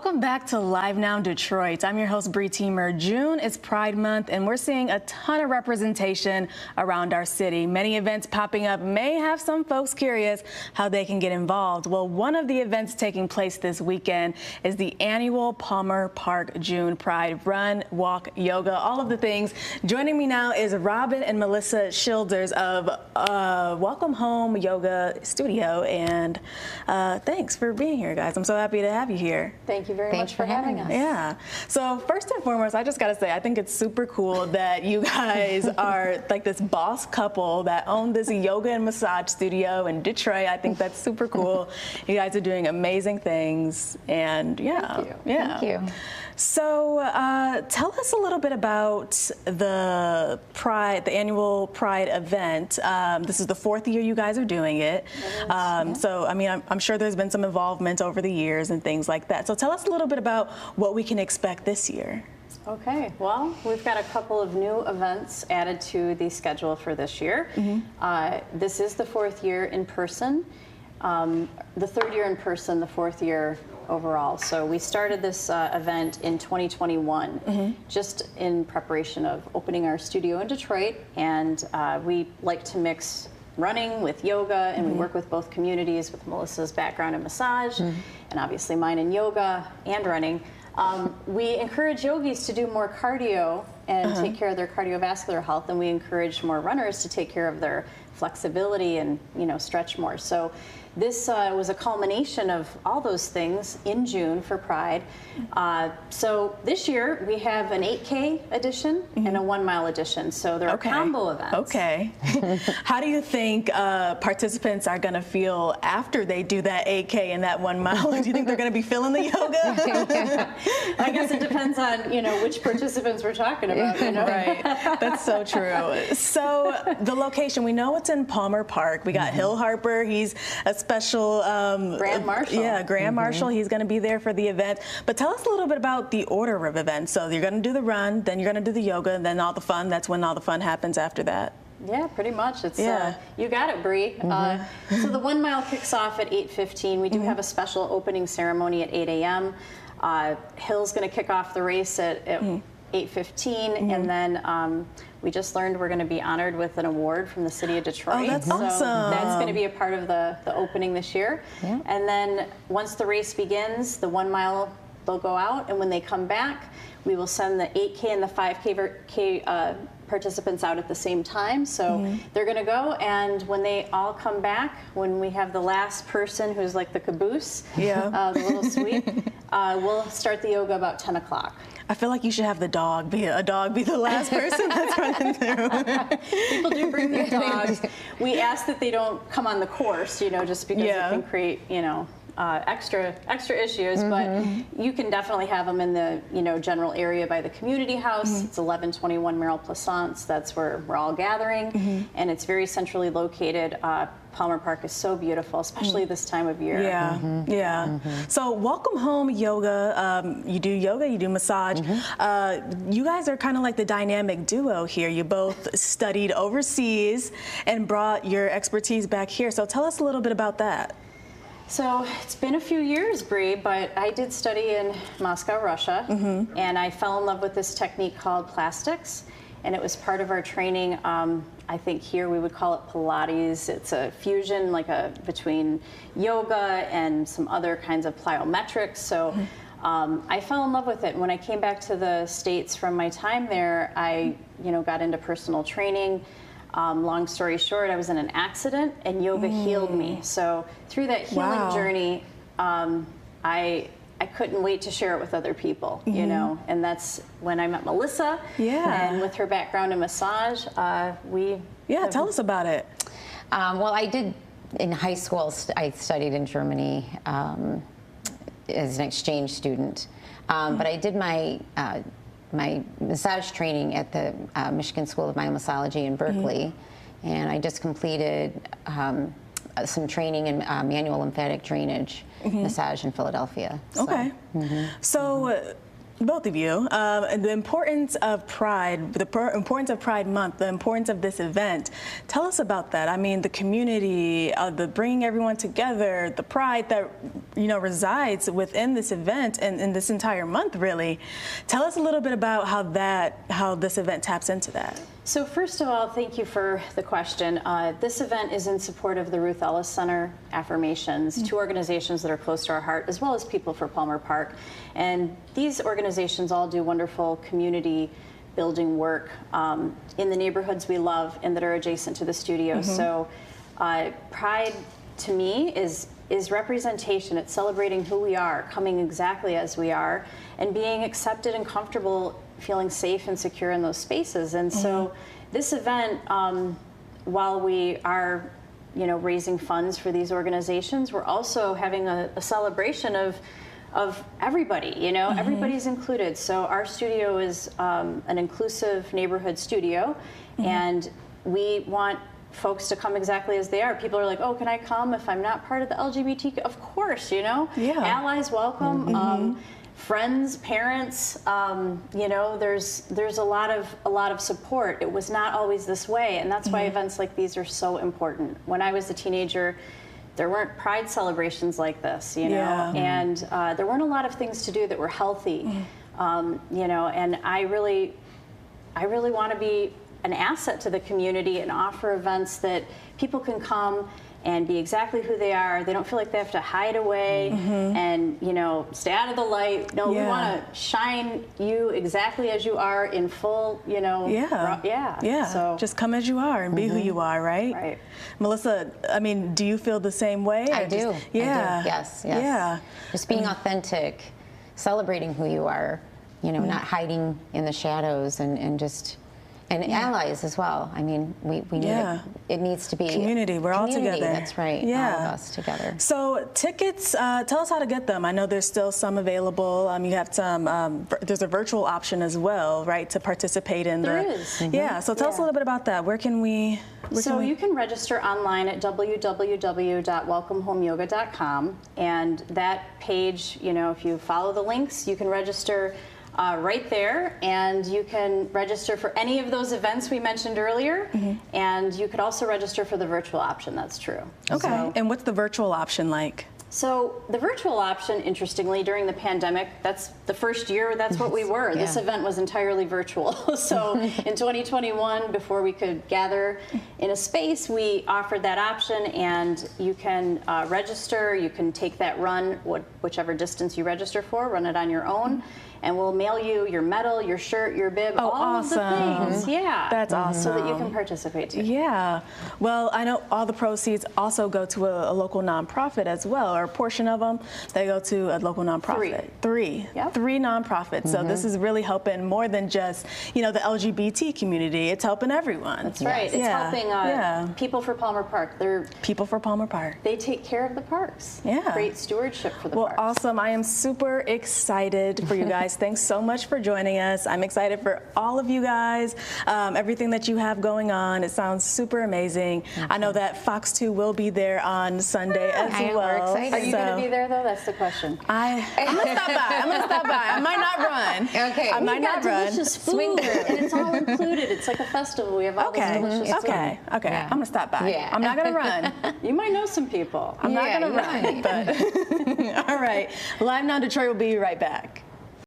Welcome back to Live Now Detroit. I'm your host, Bre Teamer. June is Pride Month, and we're seeing a ton of representation around our city. Many events popping up may have some folks curious how they can get involved. Well, one of the events taking place this weekend is the annual Palmer Park June Pride Run, Walk, Yoga, all of the things. Joining me now is Robyn and Melissa Childers of Welcome Home Yoga Studio, and thanks for being here, guys. I'm so happy to have you here. Thank you very much for having us. Yeah. So first and foremost, I just got to say, I think it's super cool that you guys are like this boss couple that own this yoga and massage studio in Detroit. I think that's super cool. You guys are doing amazing things, and yeah. Thank you. Yeah. Thank you. So tell us a little bit about the Pride, the annual Pride event. This is the 4th year you guys are doing it. So, I mean, I'm sure there's been some involvement over the years and things like that. So tell us a little bit about what we can expect this year. Okay, well, we've got a couple of new events added to the schedule for this year. This is the 4th year in person, the 3rd year in person, the 4th year overall. So we started this event in 2021, just in preparation of opening our studio in Detroit, and we like to mix running with yoga, and we work with both communities with Melissa's background in massage, and obviously mine in yoga and running. We encourage yogis to do more cardio and take care of their cardiovascular health, and we encourage more runners to take care of their flexibility and, you know, stretch more. So this was a culmination of all those things in June for Pride. So this year we have an 8K edition and a 1 mile edition. So they're combo events. Okay. How do you think participants are going to feel after they do that 8K and that 1 mile? Do you think they're going to be feeling the yoga? I guess it depends on, you know, which participants we're talking about. You know? Right. That's so true. So the location, we know it's in Palmer Park. We got Hill Harper. He's a special Grand Marshal. Yeah, Grand Marshal. He's going to be there for the event. But tell us a little bit about the order of events. So you're going to do the run, then you're going to do the yoga, and then all the fun. That's when all the fun happens after that. Yeah, pretty much. It's you got it, Bre. So the 1 mile kicks off at 8:15. We do have a special opening ceremony at 8 a.m. Hill's going to kick off the race at 8:15, and then we just learned we're going to be honored with an award from the city of Detroit. Oh, that's awesome. So that's going to be a part of the opening this year. And then once the race begins, the 1 mile will go out, and when they come back, we will send the 8K and the 5K participants out at the same time. So they're going to go, and when they all come back, when we have the last person who's like the caboose, the little sweep, we'll start the yoga about 10 o'clock. I feel like you should have the dog be the last person that's running through. People do bring their dogs. We ask that they don't come on the course, you know, just because it can create, you know, extra issues, but you can definitely have them in the, you know, general area by the community house. It's 1121 Merrill Plaisance. That's where we're all gathering, and it's very centrally located. Palmer Park is so beautiful, especially this time of year. So Welcome Home Yoga, you do yoga, you do massage. You guys are kind of like the dynamic duo here. You both studied overseas and brought your expertise back here. So tell us a little bit about that. So it's been a few years, Bre, but I did study in Moscow, Russia, and I fell in love with this technique called plastics, and it was part of our training. I think here we would call it Pilates. It's a fusion between yoga and some other kinds of plyometrics. So I fell in love with it. When I came back to the States from my time there, I got into personal training. Long story short, I was in an accident, and yoga healed me. So through that healing journey, I couldn't wait to share it with other people, you know, and that's when I met Melissa. And with her background in massage, tell us about it. Well, I did, in high school, I studied in Germany as an exchange student, but I did my massage training at the Michigan School of Myomassology in Berkeley, and I just completed some training in manual lymphatic drainage massage in Philadelphia. So. So both of you, the importance of Pride, importance of Pride Month, the importance of this event. Tell us about that. I mean, the community, the bringing everyone together, the pride that resides within this event and in this entire month, really. Tell us a little bit about how this event taps into that. So first of all, thank you for the question. This event is in support of the Ruth Ellis Center, Affirmations, two organizations that are close to our heart, as well as People for Palmer Park. And these organizations all do wonderful community building work in the neighborhoods we love and that are adjacent to the studio. So Pride, to me, is representation. It's celebrating who we are, coming exactly as we are, and being accepted and comfortable, feeling safe and secure in those spaces. And so this event, while we are raising funds for these organizations, we're also having a celebration of everybody, everybody's included. So our studio is an inclusive neighborhood studio, and we want folks to come exactly as they are. People are like, oh, can I come if I'm not part of the LGBT? Of course, allies welcome. Friends, parents, there's a lot of support. It was not always this way, and that's why events like these are so important. When I was a teenager, there weren't Pride celebrations like this, and there weren't a lot of things to do that were healthy, and I really want to be an asset to the community and offer events that people can come and be exactly who they are. They don't feel like they have to hide away and, stay out of the light. No, we want to shine you exactly as you are in full, So just come as you are and be who you are, right? Right. Melissa, I mean, do you feel the same way? I do. Yeah. I do. Yes. Yeah. Just being authentic, celebrating who you are, not hiding in the shadows and just... And allies as well. I mean, we need it needs to be community. We're all together. That's right. Yeah. All of us together. So tickets, tell us how to get them. I know there's still some available. You have some. There's a virtual option as well, right, to participate in. There is. Yeah. So tell us a little bit about that. Where can we? You can register online at www.welcomehomeyoga.com, and that page, if you follow the links, you can register. Right there, and you can register for any of those events we mentioned earlier, and you could also register for the virtual option. That's true. Okay. And what's the virtual option like? So the virtual option, interestingly, during the pandemic, that's the first year that's what we were. This event was entirely virtual. So in 2021, before we could gather in a space, we offered that option, and you can register. You can take that run, whichever distance you register for, run it on your own. And we'll mail you your medal, your shirt, your bib, all of the things. Yeah. That's awesome. So that you can participate too. Yeah. Well, I know all the proceeds also go to a local nonprofit as well, or a portion of them, they go to a local nonprofit. Three. Yep. 3 nonprofits. So this is really helping more than just, the LGBT community. It's helping everyone. That's right. It's helping People for Palmer Park. People for Palmer Park. They take care of the parks. Yeah. Great stewardship for the parks. Well, awesome. I am super excited for you guys. Thanks so much for joining us. I'm excited for all of you guys, everything that you have going on. It sounds super amazing. I know that Fox 2 will be there on Sunday as well. We're excited. Are you going to be there, though? That's the question. I'm going to stop by. I might not run. Okay. I might not run. Delicious food, and it's all included. It's like a festival. We have all this delicious food. Okay. Yeah. I'm going to stop by. Yeah. I'm not going to run. You might know some people. I'm not going to run. But all right. Live Now Detroit will be right back.